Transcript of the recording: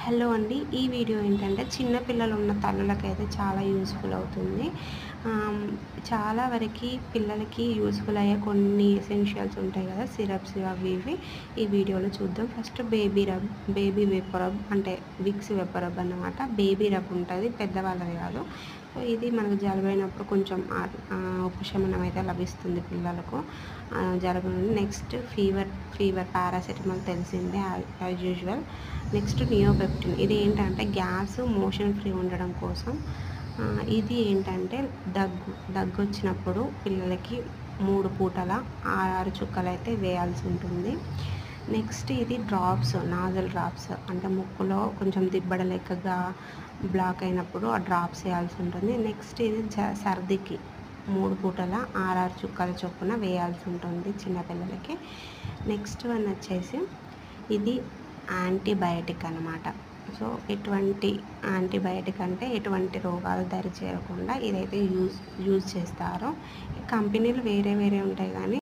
Hello అండి. ఈ video ఏంటంటే చిన్న పిల్లలు ఉన్న తల్లులకైతే చాలా యూజ్‌ఫుల్ అవుతుంది. ఆహ్, చాలా వరకి పిల్లలకి యూజ్‌ఫుల్ అయ్యే కొన్ని ఎసెన్షియల్స్ ఉంటాయి కదా! సిరప్స్ అవి ఇవి ఈ వీడియోలో చూద్దాం. ఫస్ట్ బేబీ వేపర్ రబ్ అంటే విక్స్ వేపర్ రబ్ అన్నమాట. బేబీ రబ్ ఉంటది. పెద్దవాళ్ళది కాదు. సో, ఇది మనకు జలుబైనప్పుడు కొంచెం ఉపశమనం అయితే లభిస్తుంది పిల్లలకు జలుబు నుండి. నెక్స్ట్ ఫీవర్ పారాసెటమాల్ తెలిసిందే యాజ్ యూజువల్. నెక్స్ట్ నియోపెప్టిన్ ఇది ఏంటంటే గ్యాస్ మోషన్ ఫ్రీ ఉండడం కోసం. ఇది ఏంటంటే దగ్గొచ్చినప్పుడు పిల్లలకి 3 పూటల 6 చుక్కలైతే వేయాల్సి ఉంటుంది. నెక్స్ట్ ఇది నాజల్ డ్రాప్స్ అంటే ముక్కులో కొంచెం దిబ్బడ లెక్కగా బ్లాక్ అయినప్పుడు ఆ డ్రాప్స్ వేయాల్సి ఉంటుంది. నెక్స్ట్ ఇది సర్దికి 3 పూటల 6 చుక్కల చొప్పున వేయాల్సి ఉంటుంది చిన్నపిల్లలకి. నెక్స్ట్ వన్ వచ్చేసి ఇది యాంటీబయాటిక్ అనమాట. సో, ఎటువంటి యాంటీబయాటిక్ అంటే ఎటువంటి రోగాలు దరి చేరకుండా ఇదైతే యూజ్ చేస్తారు. కంపెనీలు వేరే ఉంటాయి కానీ